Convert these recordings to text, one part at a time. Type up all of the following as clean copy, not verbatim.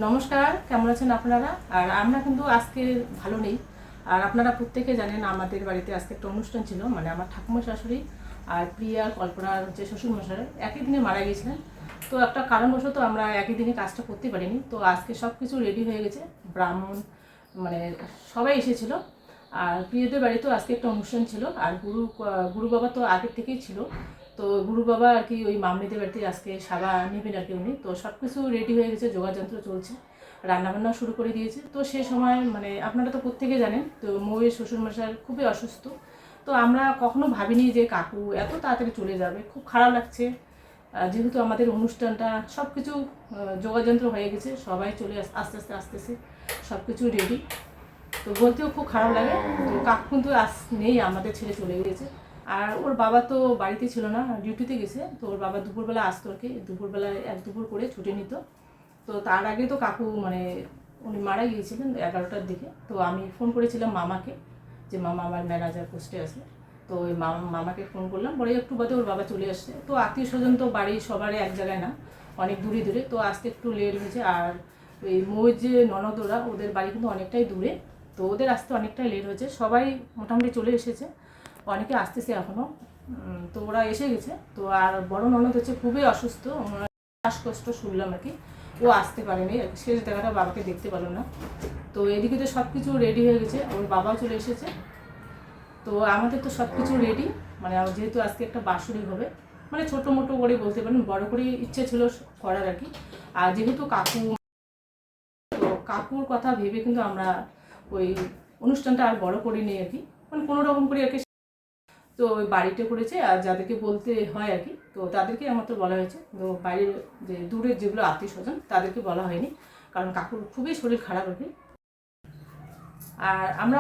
নমস্কার, কেমন আছেন আপনারা? আর আমরা কিন্তু আজকে ভালো নেই। আর আপনারা প্রত্যেকে জানেন আমাদের বাড়িতে আজকে একটা অনুষ্ঠান ছিল, মানে আমার ঠাকুমা শাশুড়ি আর প্রিয়া কল্পনার যে শ্বশুরমশাই একই দিনে মারা গিয়েছিলেন। তো একটা কারণবশত আমরা একই দিনে কাজটা করতে পারিনি। তো আজকে সব কিছু রেডি হয়ে গেছে, ব্রাহ্মণ মানে সবাই এসেছিলো। আর প্রিয়দের বাড়িতেও আজকে একটা অনুষ্ঠান ছিল। আর গুরু বাবা তো আগের থেকেই ছিল। তো গুরু বাবা আর কি ওই মামনিদের বাড়িতে আজকে সাবা নেবেন আর কি উনি। তো সব কিছু রেডি হয়ে গেছে, যোগাযন্ত্র চলছে, রান্নাবান্না শুরু করে দিয়েছে। তো সে সময় মানে আপনারা তো প্রত্যেকে জানেন, তো মৌয়ের শ্বশুরমশাই খুবই অসুস্থ। তো আমরা কখনো ভাবিনি যে কাকু এত তাড়াতাড়ি চলে যাবে, খুব খারাপ লাগছে। যেহেতু আমাদের অনুষ্ঠানটা সব কিছু যোগাযন্ত্র হয়ে গেছে, সবাই চলে আস্তে আস্তে আসতেছে, সব কিছু রেডি। তো বলতেও খুব খারাপ লাগে। তো কাকু কিন্তু নেই, আমাদের ছেড়ে চলে গিয়েছে। আর ওর বাবা তো বাড়িতে ছিল না, ডিউটিতে গেছে। তো ওর বাবা দুপুরবেলা আসতো আর কি, দুপুরবেলায় এক দুপুর করে ছুটি নিত। তো তার আগে তো কাকু মানে উনি মারা গিয়েছিলেন 11টার দিকে। তো আমি ফোন করেছিলাম মামাকে, যে মামা আমার ম্যানেজার পোস্টে আছে। তো ওই মামাকে ফোন করলাম, পরে একটু বাদে ওর বাবা চলে আসছে। তো আত্মীয় স্বজন তো বাড়ি সবারই এক জায়গায় না, অনেক দূরে দূরে। তো আসতে একটু লেট হয়েছে। আর ওই মৌয়ের যে ননদরা, ওদের বাড়ি কিন্তু অনেকটাই দূরে। তো ওদের আসতে অনেকটাই লেট হয়েছে। সবাই মোটামুটি চলে এসেছে, অনেকে আসতেছে এখনও। তো ওরা এসে গেছে। তো আর বড় ননদ হচ্ছে খুবই অসুস্থ, ওনার শ্বাসকষ্ট শুনলাম আর কি। ও আসতে পারেনি, শেষ দেখাটা বাবাকে দেখতে পারলো না। তো এদিকে তো সব কিছু রেডি হয়ে গেছে, ওর বাবাও চলে এসেছে। তো আমাদের তো সব কিছু রেডি, মানে যেহেতু আজকে একটা বাৎসরিক হবে, মানে ছোটো মোটো করে বলতে পারেন, বড় করে ইচ্ছে ছিল করার আর কি। আর যেহেতু কাকু, তো কাকুর কথা ভেবে কিন্তু আমরা ওই অনুষ্ঠানটা আর বড় করিনি আর কি, মানে কোনো রকম করে আর কি। তো ওই বাড়িতে করেছে, আর যাদেরকে বলতে হয় আর কি, তো তাদেরকে আমার তো বলা হয়েছে। তো বাইরের যে দূরের যেগুলো আত্মীয় স্বজন তাদেরকে বলা হয়নি, কারণ কাকুর খুবই শরীর খারাপ আর কি। আর আমরা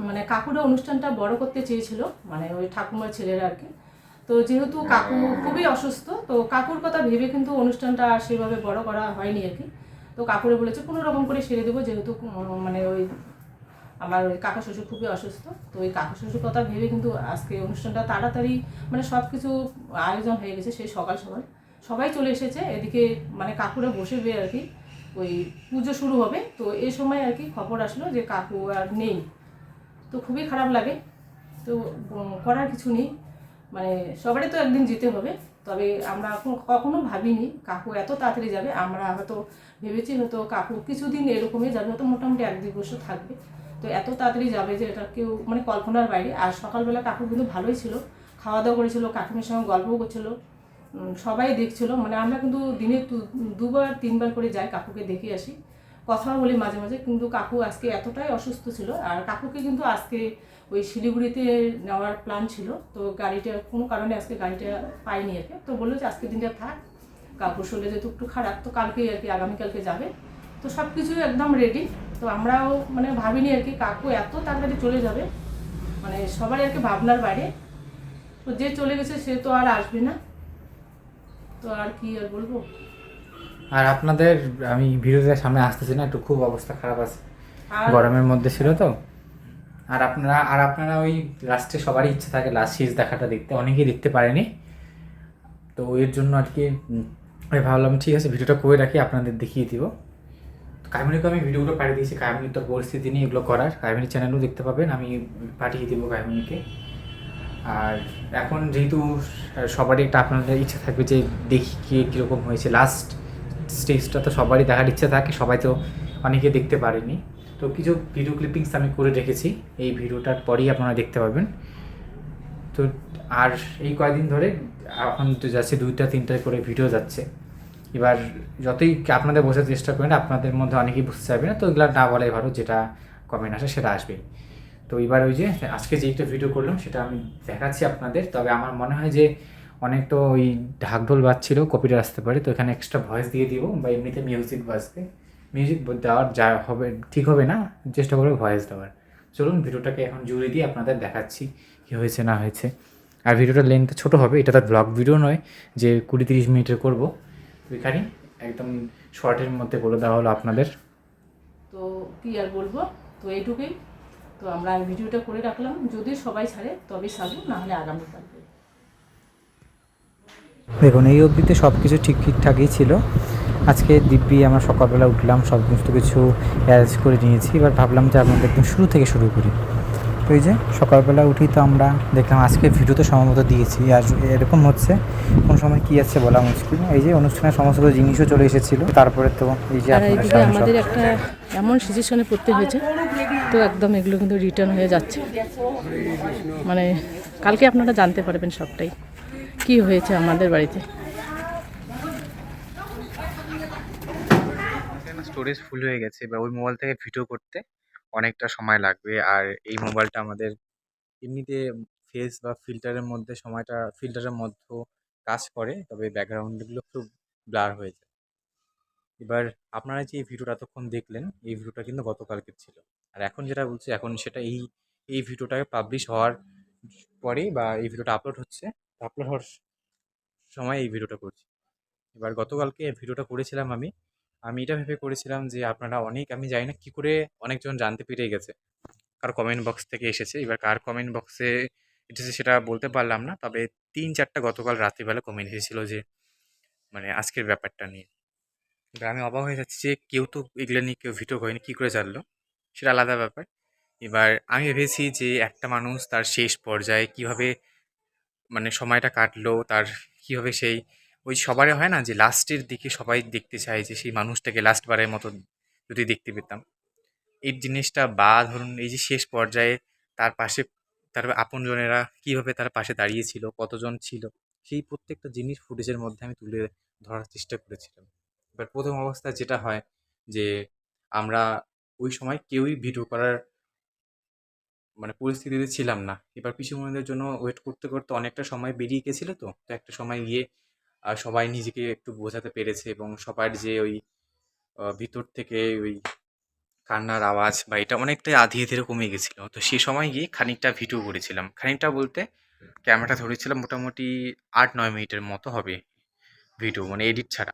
মানে কাকুরা অনুষ্ঠানটা বড় করতে চেয়েছিল, মানে ওই ঠাকুমার ছেলেরা আর কি। তো যেহেতু কাকু খুবই অসুস্থ, তো কাকুর কথা ভেবে কিন্তু অনুষ্ঠানটা সেভাবে বড় করা হয়নি আর কি। তো কাকুরে বলেছে কোনো রকম করে সেরে দেবো, যেহেতু মানে ওই আমার ওই কাকা শ্বশুর খুবই অসুস্থ। তো ওই কাকা শ্বশুর কথা ভেবে কিন্তু আজকে অনুষ্ঠানটা তাড়াতাড়ি, মানে সব কিছু আয়োজন হয়ে গেছে। সেই সকাল সকাল সবাই চলে এসেছে এদিকে, মানে কাকুরা বসবে আর কি, ওই পুজো শুরু হবে। তো এই সময় আর কি খবর আসলো যে কাকু আর নেই। তো খুবই খারাপ লাগে। তো করার কিছু নেই, মানে সবারই তো একদিন যেতে হবে। তবে আমরা কখনো ভাবিনি কাকু এত তাড়াতাড়ি যাবে। আমরা হয়তো ভেবেছি হয়তো কাকু কিছুদিন এরকমই যাবে, হয়তো মোটামুটি 1-2 বছর থাকবে। তো এত তাড়াতাড়ি যাবে যে এটা কেউ মানে কল্পনার বাইরে। আর সকালবেলা কাকু কিন্তু ভালোই ছিল, খাওয়া দাওয়া করেছিল, কাকিমের সঙ্গে গল্পও করছিল, সবাই দেখছিল। মানে আমরা কিন্তু দিনে 2-3বার করে যাই, কাকুকে দেখে আসি, কথাও বলি মাঝে মাঝে। কিন্তু কাকু আজকে এতটাই অসুস্থ ছিল। আর কাকুকে কিন্তু আজকে ওই শিলিগুড়িতে নেওয়ার প্ল্যান ছিল। তো গাড়িটা কোনো কারণে আজকে গাড়িটা পাইনি আর কি। তো বললো যে আজকে দিনটা থাক, কাকুর শরীরে যেহেতু একটু খারাপ, তো কালকেই আর কি, আগামীকালকে যাবে। তো সব কিছু একদম রেডি। তো আমরাও মানে ভাবিনি আর কি কাকু এত তাড়াতাড়ি চলে যাবে, মানে সবারই আর কি ভাবনার বাইরে। তো যে চলে গেছে সে তো আর আসবে না, তো আর কি আর বলবো। আর আপনাদের, আমি ভিডিওতে সামনে আসতেছি না, একটু খুব অবস্থা খারাপ আছে, আর গরমের মধ্যে ছিল তো। আর আপনারা ওই লাস্টে সবারই ইচ্ছা থাকে লাস্ট শেষ দেখাটা দেখতে, অনেকেই দেখতে পারেনি। তো এর জন্য আর কি আমি ভাবলাম ঠিক আছে ভিডিওটা করে রাখি, আপনাদের দেখিয়ে দিব। তো কাহিনীকে আমি ভিডিওগুলো পাঠিয়ে দিয়েছি, কাহিনীর তো পরিস্থিতি নিয়ে এগুলো করার, কাহিনীর চ্যানেলও দেখতে পাবেন, আমি পাঠিয়ে দেবো কাহিনীকে। আর এখন যেহেতু সবারই একটা আপনাদের ইচ্ছা থাকবে যে দেখি কীরকম হয়েছে লাস্ট স্টেজটা, তো সবারই দেখার ইচ্ছা থাকে, সবাই তো অনেকে দেখতে পারেনি। তো কিছু ভিডিও ক্লিপিংস আমি করে রেখেছি, এই ভিডিওটার পরেই আপনারা দেখতে পাবেন। তো আর এই কয়েকদিন ধরে এখন তো যাচ্ছে 2টা-3টা করে ভিডিও যাচ্ছে। এবার যতই আপনাদের বোঝার চেষ্টা করেন, আপনাদের মধ্যে অনেকেই বুঝতে চাইবে না, তো এগুলো না বলাই ভালো, যেটা কমেন্ট আসে সেটা আসবেই। তো এবার ওই যে আজকে যে একটা ভিডিও করলাম সেটা আমি দেখাচ্ছি আপনাদের। তবে আমার মনে হয় যে অনেক তো ওই ঢাকঢোল বাজছিল, কপিরাইট আসতে পারে, তো এখানে এক্সট্রা ভয়েস দিয়ে দিব, বা এমনিতে মিউজিক বাজবে, মিউজিক দেওয়ার যা হবে ঠিক হবে না, চেষ্টা করবো ভয়েস দেওয়ার। চলুন ভিডিওটাকে এখন জুড়ে দিয়ে আপনাদের দেখাচ্ছি কী হয়েছে না হয়েছে। আর ভিডিওটার লেন্থ ছোটো হবে, এটা তো ব্লগ ভিডিও নয় যে 20-30 মিনিটের করবো। তো এখানে একদম শর্টের মধ্যে বলে দেওয়া হলো আপনাদের। তো কি আর বলবো, তো এইটুকুই। তো আমরা ভিডিওটা করে রাখলাম, যদি সবাই ছাড়ে তবে ছাড়বো, না হলে আগামীকালকে। দেখুন এই অবধিতে সব কিছু ঠিকঠাকই ছিল। আজকে দিব্যি আমরা সকালবেলা উঠলাম, সমস্ত কিছু অ্যারেঞ্জ করে নিয়েছি। এবার ভাবলাম যে আপনাদের একদম শুরু থেকে শুরু করি। তো এই যে সকালবেলা উঠি তো আমরা দেখলাম আজকে ভিডিওতে সম্ভবত দিয়েছি, আর এরকম হচ্ছে কোন সময় কী আছে বলা মুশকিল। এই যে অনুষ্ঠানের সমস্ত জিনিসও চলে এসেছিলো, তারপরে তো এই যে আর আপনাদের এইদিকে সামনে সব আমাদের একটা এমন সিচুয়েশনে পড়তে হয়েছে, তো একদম এগুলো কিন্তু রিটার্ন হয়ে যাচ্ছে। মানে কালকে আপনারা জানতে পারবেন সবটাই কি হয়েছে আমাদের বাড়িতে। স্টোরেজ ফুল হয়ে গেছে, বা ওই মোবাইল থেকে ভিডিও করতে অনেকটা সময় লাগবে। আর এই মোবাইলটা আমাদের এমনিতে ফেস বা ফিল্টারের মধ্যে কাজ করে, তবে ব্যাকগ্রাউন্ডগুলো খুব ব্লার হয়ে যায়। এবার আপনারা যে এই ভিডিওটা এতক্ষণ দেখলেন, এই ভিডিওটা কিন্তু গতকালকের ছিল। আর এখন যেটা বলছি, এখন সেটা এই ভিডিওটাকে পাবলিশ হওয়ার পরেই, বা এই ভিডিওটা আপলোড হওয়ার সময় এই ভিডিওটা করছি। এবার গতকালকে এই ভিডিওটা করেছিলাম আমি এটা ভেবে করেছিলাম যে আপনারা আমি জানি না কী করে অনেকজন জানতে পেরে গেছে। কারো কমেন্ট বক্স থেকে এসেছে, এবার কার কমেন্ট বক্সে এসেছে সেটা বলতে পারলাম না, তবে ৩-৪টা গতকাল রাত্রিবেলা কমেন্ট এসেছিলো যে মানে আজকের ব্যাপারটা নিয়ে। এবার আমি অবাক হয়ে যাচ্ছি যে কেউ তো এগুলো নিয়ে কেউ ভিডিও করেনি, কী করে জানলো সেটা আলাদা ব্যাপার। এবার আমি ভেবেছি যে একটা মানুষ তার শেষ পর্যায়ে কীভাবে মানে সময়টা কাটলো, তার কীভাবে সেই ওই সবারই হয় না যে লাস্টের দিকে সবাই দেখতে চায় যে সেই মানুষটাকে লাস্টবারের মতো যদি দেখতে পেতাম, এই জিনিসটা। বা ধরুন এই যে শেষ পর্যায়ে তার পাশে তার আপনজনেরা কীভাবে তার পাশে দাঁড়িয়েছিল, কতজন ছিল, সেই প্রত্যেকটা জিনিস ফুটেজের মধ্যে আমি তুলে ধরার চেষ্টা করেছিলাম। এবার প্রথম অবস্থায় যেটা হয় যে আমরা ওই সময় কেউই ভিডিও করার মানে পরিস্থিতিতে ছিলাম না। এবার পিসিমণিদের জন্য ওয়েট করতে করতে অনেকটা সময় বেরিয়ে গেছিলো, তো তো একটা সময় গিয়ে সবাই নিজেকে একটু বোঝাতে পেরেছে, এবং সবার যে ওই ভিতর থেকে ওই কান্নার আওয়াজ বা এটা অনেকটাই ধীরে ধীরে কমে গেছিলো। তো সে সময় গিয়ে খানিকটা ভিডিও করেছিলাম, খানিকটা বলতে ক্যামেরাটা ধরেছিলাম মোটামুটি ৮-৯ মিনিটের মতো হবে ভিডিও, মানে এডিট ছাড়া।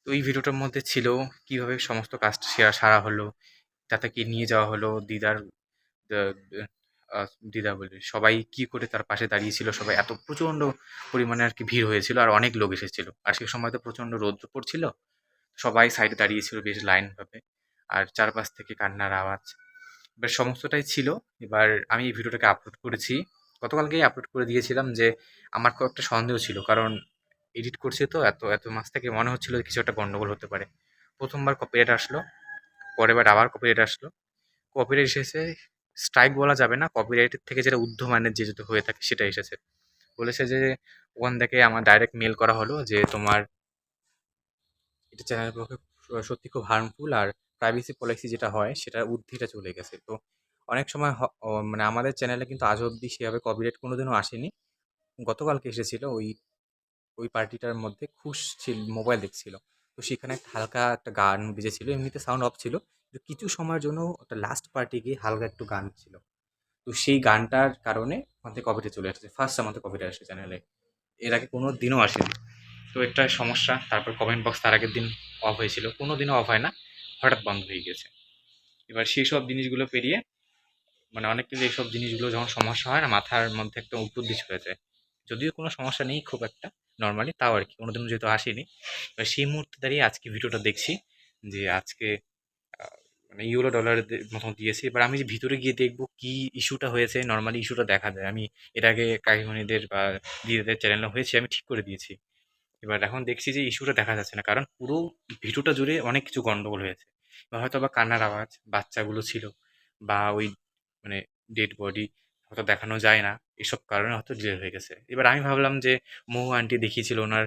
তো ওই ভিডিওটার মধ্যে ছিল কীভাবে সমস্ত কাজটা সারা হলো, তাকে নিয়ে যাওয়া হলো দিদার দ- দ- দিদা বলে সবাই কি করে তার পাশে দাঁড়িয়েছিল, সবাই এত প্রচণ্ড পরিমাণে আর কি ভিড় হয়েছিল, আর অনেক লোক এসেছিল। আর সে সময় তো প্রচণ্ড রৌদ্র পড়ছিল, সবাই সাইডে দাঁড়িয়েছিল বেশ লাইনভাবে, আর চারপাশ থেকে কান্নার আওয়াজ। এবার সমস্তটাই ছিল। এবার আমি এই ভিডিওটাকে আপলোড করেছি, গতকালকেই আপলোড করে দিয়েছিলাম। যে আমার খুব একটা সন্দেহ ছিল, কারণ এডিট করছি তো এত এত মাস থেকে মনে হচ্ছিল কিছু একটা গন্ডগোল হতে পারে। প্রথমবার কপিরাইট আসলো, পরের বার আবার কপিরাইট আসলো। কপিরাইট এসেছে, স্ট্রাইক বলা যাবে না, কপিরাইটের থেকে যেটা ঊর্ধ্বমানের যে যেটা হয়ে থাকে সেটা এসেছে। বলেছে যে ওখান থেকে আমার ডাইরেক্ট মেল করা হলো যে তোমার এটা চ্যানেলের পক্ষে সত্যি খুব হার্মফুল, আর প্রাইভেসি পলিসি যেটা হয় সেটার ঊর্ধ্বে এটা চলে গেছে। তো অনেক সময় মানে আমাদের চ্যানেলে কিন্তু আজ অবধি সেভাবে কপিরাইট কোনোদিনও আসেনি। গতকালকে এসেছিল, ওই ওই পার্টিটার মধ্যে মোবাইল দেখছিল, তো সেখানে একটা হালকা একটা গান বেজেছিল, এমনিতে সাউন্ড অফ ছিল, কিন্তু কিছু সময়ের জন্য একটা লাস্ট পার্টি গিয়ে হালকা একটু গান ছিল। তো সেই গানটার কারণে ওখান থেকে কপিরাইট চলে এসেছে, ফার্স্ট আমাদের কপিরাইট আসে চ্যানেলে, এর আগে কোনো দিনও আসেনি। তো একটা সমস্যা। তারপর কমেন্ট বক্স তার আগের দিন অফ হয়েছিল, কোনো দিনও অফ হয় না, হঠাৎ বন্ধ হয়ে গেছে। এবার সেই সব জিনিসগুলো পেরিয়ে মানে অনেক কিন্তু এইসব জিনিসগুলো যখন সমস্যা হয় না, মাথার মধ্যে একটা উপলব্ধি হয়ে যায়। যদিও কোনো সমস্যা নেই খুব একটা, নর্মালি, তাও আর কি কোনোদিনও যেহেতু আসেনি। এবার সেই মুহূর্তে দাঁড়িয়ে আজকে ভিডিওটা দেখছি যে আজকে আহ, মানে ইউরো ডলার মতো দিয়েছি। এবার আমি যে ভিতরে গিয়ে দেখবো কি ইস্যুটা হয়েছে, নর্মালি ইস্যুটা দেখা যায়। আমি এর আগে কাকিমণিদের বা দিদিদের চ্যানেলে হয়েছে, আমি ঠিক করে দিয়েছি। এবার এখন দেখছি যে ইস্যুটা দেখা যাচ্ছে না, কারণ পুরো ভিডিওটা জুড়ে অনেক কিছু গন্ডগোল হয়েছে। বা হয়তো বা কান্নার আওয়াজ, বাচ্চাগুলো ছিল, বা ওই মানে ডেড বডি হয়তো দেখানো যায় না, এসব কারণে হয়তো ডিলে হয়ে গেছে। এবার আমি ভাবলাম যে মহু আন্টি দেখিয়েছিল ওনার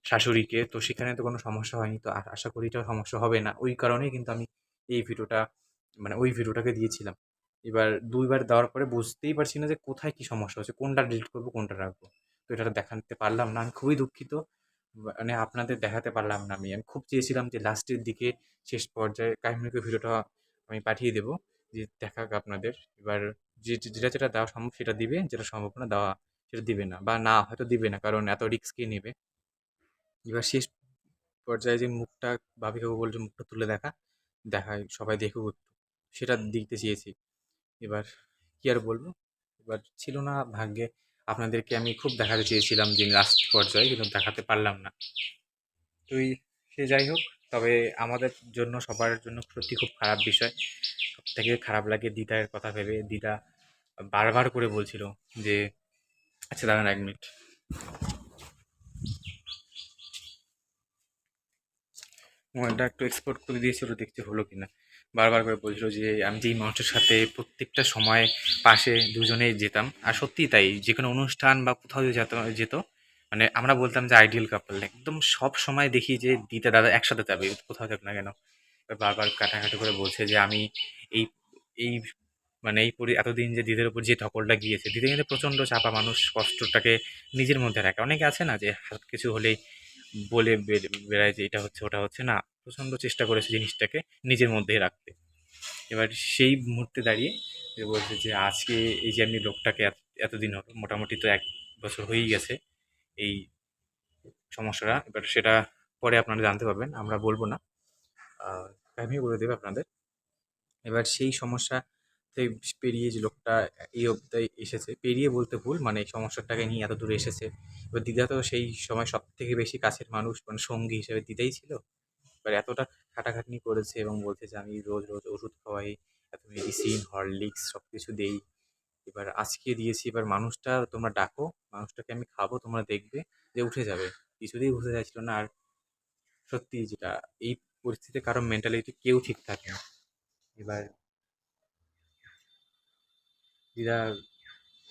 শাশুড়িকে, তো সেখানে তো কোনো সমস্যা হয়নি, তো আশা করি এটাও সমস্যা হবে না। ওই কারণেই কিন্তু আমি এই ভিডিওটা মানে ওই ভিডিওটাকে দিয়েছিলাম। এবার ২ বার দেওয়ার পরে বুঝতেই পারছি না যে কোথায় কী সমস্যা হচ্ছে, কোনটা ডিলিট করবো, কোনটা রাখবো। তো এটা দেখাতে পারলাম না, আমি খুবই দুঃখিত। মানে আপনাদের দেখাতে পারলাম না আমি। আমি খুব চেয়েছিলাম যে লাস্টের দিকে শেষ পর্যায়ে কাহিনীকে ভিডিওটা আমি পাঠিয়ে দেবো, যে দেখাক আপনাদের। এবার যেটা দেওয়া সম্ভব সেটা দিবে, যেটা সম্ভব না দেওয়া সেটা দিবে না, বা না হয়তো দিবে না, কারণ এত রিস্ক কে নেবে। এবার শেষ পর্যায়ে যে মুখটা ভাবি কাকু বলছে মুখটা তুলে দেখায় সবাই দেখুক একটু, সেটা দিতে চেয়েছি। এবার কি আর বলবো, এবার ছিল না ভাগ্যে। আপনাদেরকে আমি খুব দেখাতে চেয়েছিলাম যে লাস্ট পর্যায়ে, কিন্তু দেখাতে পারলাম না। তো সে যাই হোক, তবে আমাদের জন্য, সবার জন্য সত্যি খুব খারাপ বিষয়। সব থেকে খারাপ লাগে দিদার কথা ভেবে। দিদা বারবার করে বলছিল যে, আচ্ছা দাঁড়ান 1 মিনিট, মোবাইলটা একটু এক্সপোর্ট করে দিয়েছিল, দেখতে হলো কিনা। বারবার করে বলছিল যে আমি যেই মানুষের সাথে প্রত্যেকটা সময় পাশে দুজনেই যেতাম, আর সত্যিই তাই, যে কোনো অনুষ্ঠান বা কোথাও যদি যেত, মানে আমরা বলতাম যে আইডিয়াল কাপল। একদম সব সময় দেখি যে দিদা দাদা একসাথে যাবে কোথাও যাক না কেন। এবার বারবার কাটাকাটি করে বলছে যে আমি এই এই মানে এতদিন যে দিদির উপর যে ধকলটা গিয়েছে, দিদি কিন্তু প্রচণ্ড চাপা মানুষ, কষ্টটাকে নিজের মধ্যে রাখে। অনেকে আছে না যে হালকা কিছু হলেই বলে বেড়ায় যে এটা হচ্ছে ওটা হচ্ছে না, প্রচণ্ড চেষ্টা করেছে জিনিসটাকে নিজের মধ্যেই রাখতে। এবার সেই মুহূর্তে দাঁড়িয়ে যে বলছে যে আজকে এই যে আমি লোকটাকে এতদিন হলো, মোটামুটি তো 1 বছর হয়েই গেছে এই সমস্যাটা। এবার সেটা পরে আপনারা জানতে পারবেন, আমরা বলবো না, ফ্যামিলি বলে দেবে আপনাদের। এবার সেই সমস্যা থেকে পেরিয়ে যে লোকটা এই অবধি এসেছে, পেরিয়ে বলতে ভুল, মানে এই সমস্যাটাকে নিয়ে এত দূরে এসেছে। এবার দিদা তো সেই সময় সব থেকে বেশি কাছের মানুষ, মানে সঙ্গী হিসেবে দিদাই ছিল। এবার এতটা খাটাখাটনি করেছে এবং বলছে যে আমি রোজ রোজ ওষুধ খাওয়াই, এত মেডিসিন, হরলিক্স সব কিছু দেই। এবার আজকে দিয়েছি, এবার মানুষটা তোমরা ডাকো, মানুষটাকে আমি খাবো, তোমরা দেখবে যে উঠে যাবে। কিছুতেই উঠে যাচ্ছিল না। আর সত্যি যেটা, এই পরিস্থিতিতে কারো মেন্টালিটি কেউ ঠিক থাকে না। এবার দিদার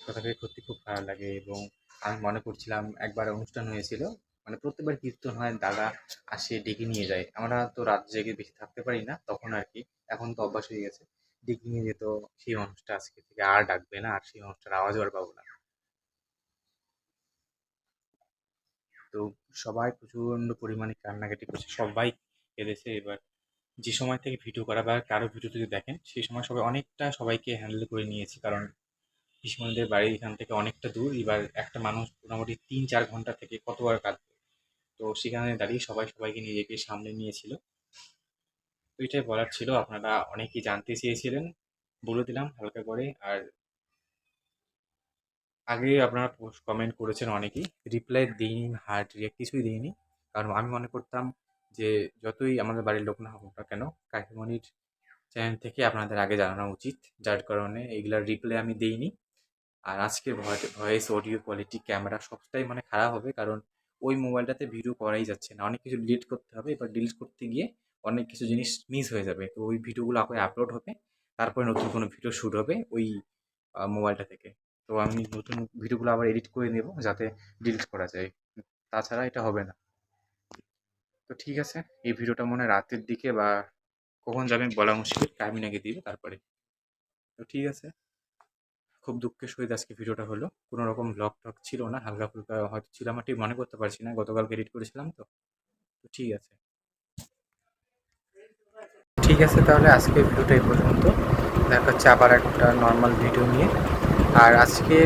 কথা ভেবে সত্যি খুব খারাপ লাগে। এবং আমি মনে করছিলাম, একবার অনুষ্ঠান হয়েছিল, মানে প্রত্যেকবার কীর্তন হয়, দাদা আসে ডেকে নিয়ে যায়। আমরা তো রাত জেগে বেশি থাকতে পারি না তখন আর কি, এখন তো অভ্যাস হয়ে গেছে। ডেকে নিয়ে যেত, সেই মানুষটা আজকে থেকে আর ডাকবে না, আর সেই মানুষটার আওয়াজও আর পাবো না। তো সবাই প্রচণ্ড পরিমাণে কান্নাকাটি করছে, সবাই কেঁদেছে। এবার যে সময় থেকে ভিডিও করা বা কারো ভিডিও যদি দেখেন, সেই সময় সবাই অনেকটা সবাইকে হ্যান্ডেল করে নিয়েছি, কারণ পিসিমণিদের বাড়ি এখান থেকে অনেকটা দূর। এবার একটা মানুষ মোটামুটি 3-4 ঘন্টা থেকে কতবার কাঁদবে। তো সেখানে দাঁড়িয়ে সবাই সবাইকে নিজেকে সামলে নিয়েছিল। তো এটাই বলার ছিল, আপনারা অনেকেই জানতে চেয়েছিলেন, বলে দিলাম হালকা করে। আর আগে আপনারা কমেন্ট করেছেন অনেকেই, রিপ্লাই দিইনি, হার্ট রিয়াক্ট কিছুই দিইনি। কারণ আমি মনে করতাম যে যতই আমাদের বাড়ির লোক না হোক না কেন, কাকিমণির চ্যানেল থেকে আপনাদের আগে জানানো উচিত, যার কারণে এইগুলার রিপ্লাই আমি দিইনি। আর আজকে ভয়েস, অডিও কোয়ালিটি, ক্যামেরা সবটাই মানে খারাপ হবে, কারণ ওই মোবাইলটাতে ভিডিও করাই যাচ্ছে না, অনেক কিছু ডিলিট করতে হবে। এবার ডিলিট করতে গিয়ে অনেক কিছু জিনিস মিস হয়ে যাবে। তো ওই ভিডিওগুলো আগে আপলোড হবে, তারপরে নতুন কোনো ভিডিও শ্যুট হবে ওই মোবাইলটা থেকে। তো আমি নতুন ভিডিওগুলো আবার এডিট করে নেব, যাতে ডিলিট করা যায়। তাছাড়া এটা হবে না। তো ঠিক আছে, এই ভিডিওটা মনে হয় রাতের দিকে বা কখন যাবে বলা মুশকিল, টাইমিং আগে দিবে তারপরে। তো ঠিক আছে, খুব দুঃখের সহিত আজকে ভিডিওটা হলো। কোনো রকম ব্লগ টক ছিল না, হালকা ফুলকা হয়তো ছিল, আমার ঠিক মনে করতে পারছি না, গতকালকে এডিট করেছিলাম তো। তো ঠিক আছে, ঠিক আছে, তাহলে আজকে ভিডিওটা এই পর্যন্ত। দেখা হচ্ছে আবার একটা নর্মাল ভিডিও নিয়ে। আর আজকে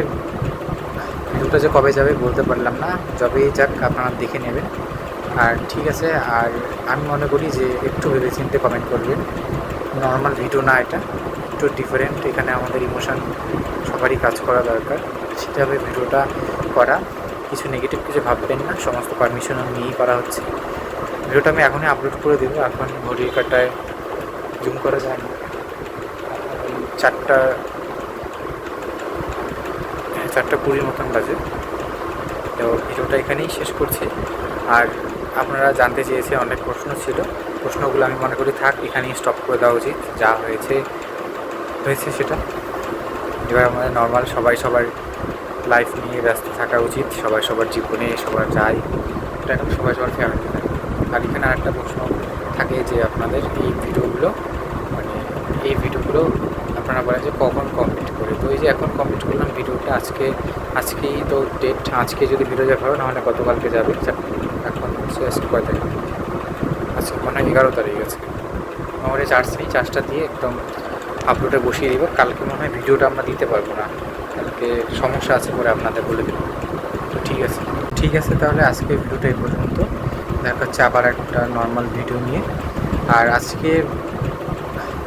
ভিডিওটা যে কবে যাবে বলতে পারলাম না, যবেই যাক আপনারা দেখে নেবেন। আর ঠিক আছে, আর আমি মনে করি যে একটু ভেবেচিন্তে কমেন্ট করবেন। নর্মাল ভিডিও না, এটা একটু ডিফারেন্ট, এখানে আমাদের ইমোশান সবারই কাজ করা দরকার, সেটাভাবে ভিডিওটা করা। কিছু নেগেটিভ কিছু ভাববেন না, সমস্ত পারমিশন নিয়েই করা হচ্ছে। ভিডিওটা আমি এখনই আপলোড করে দেবো। এখন ঘড়ির কাঁটায় জুম করা যায় না, 4:20 মতন বাজে। তো ভিডিওটা এখানেই শেষ করছি। আর আপনারা জানতে চেয়েছে, অনেক প্রশ্ন ছিল, প্রশ্নগুলো আমি মনে করি থাক, এখানেই স্টপ করে দেওয়া উচিত। যা হয়েছে সেটা। এবার আমাদের নর্মাল সবাই সবার লাইফ নিয়ে ব্যস্ত থাকা উচিত, সবাই সবার জীবনে সবার যায়, এটা এখন সবাই সবার ফ্যামিলি থাকে। আর এখানে আরেকটা প্রশ্ন থাকে যে আপনাদের এই ভিডিওগুলো আপনারা বলেন যে কখন কমপ্লিট করে। তো এই যে এখন কমপ্লিট করলাম ভিডিওটা, আজকেই তো ডেট, আজকে যদি ভিডিও যাবে হবে, নাহলে গতকালকে যাবে। এখন কয় তারিখ, আজকে মনে হয় 11 তারিখ আছে। আমার এই চার্জ নেই, চার্জটা দিয়ে একদম আপলোডে বসিয়ে দিব। কালকে মনে হয় ভিডিওটা আমরা দিতে পারবো না, কালকে সমস্যা আছে পরে আপনাদের বলে দেবো। তো ঠিক আছে, তাহলে আজকে ভিডিওটা এই পর্যন্ত। দেখা হচ্ছে আবার একটা নর্মাল ভিডিও নিয়ে। আর আজকে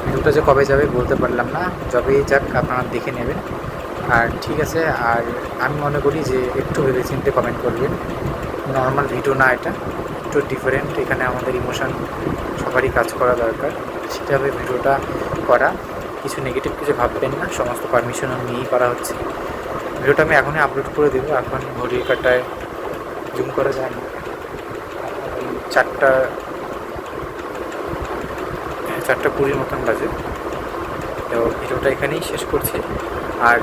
ভিডিওটা যে কবে যাবে বলতে পারলাম না, যবেই যাক আপনারা দেখে নেবেন। আর ঠিক আছে, আর আমি মনে করি যে একটু ভেবেচিন্তে কমেন্ট করবেন। নর্মাল ভিডিও না, এটা একটু ডিফারেন্ট, এখানে আমাদের ইমোশন সবারই কাজ করা দরকার, সেটাভাবে ভিডিওটা করা। কিছু নেগেটিভ কিছু ভাববেন না, সমস্ত পারমিশন নিয়েই করা হচ্ছে। ভিডিওটা আমি এখনই আপলোড করে দেবো। এখন ঘড়ির কাঁটায় জুম করা যায় না, 4:20 মতন বাজে। তো ভিডিওটা এখানেই শেষ করছি। আর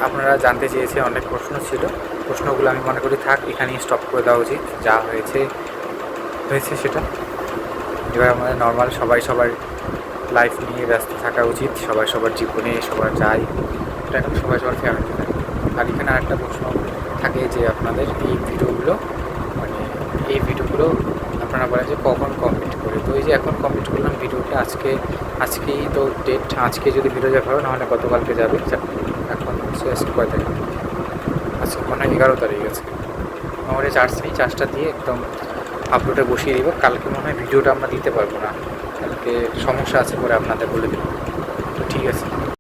আপনারা জানতে চেয়েছে, অনেক প্রশ্ন ছিল, প্রশ্নগুলো আমি মনে করি থাক, এখানেই স্টপ করে দেওয়া উচিত। যা হয়েছে সেটা। এবার আমাদের নর্মাল সবাই সবার লাইফ নিয়ে ব্যস্ত থাকা উচিত, সবাই সবার জীবনে সবার যায়, এটা এখন সবাই সবার ফ্যামিলি থাকে। আর এখানে আরেকটা প্রশ্ন থাকে যে আপনাদের এই ভিডিওগুলো আপনারা বলেন যে কখন কমপ্লিট করে। তো এই যে এখন কমপ্লিট করলাম ভিডিওটা, আজকেই তো ডেট, আজকে যদি ভিডিও যাবে হবে, নাহলে গতকালকে যাবে। এখন কয় তারিখ? আজকে মনে হয় 11 তারিখ আছে। আমার চার্জ নেই, চার্জটা দিয়ে একদম আপলোডে বসিয়ে দিব। কালকে মনে হয় ভিডিওটা আমরা দিতে পারবো না, কালকে সমস্যা আছে পরে আপনাদের বলে দেবো।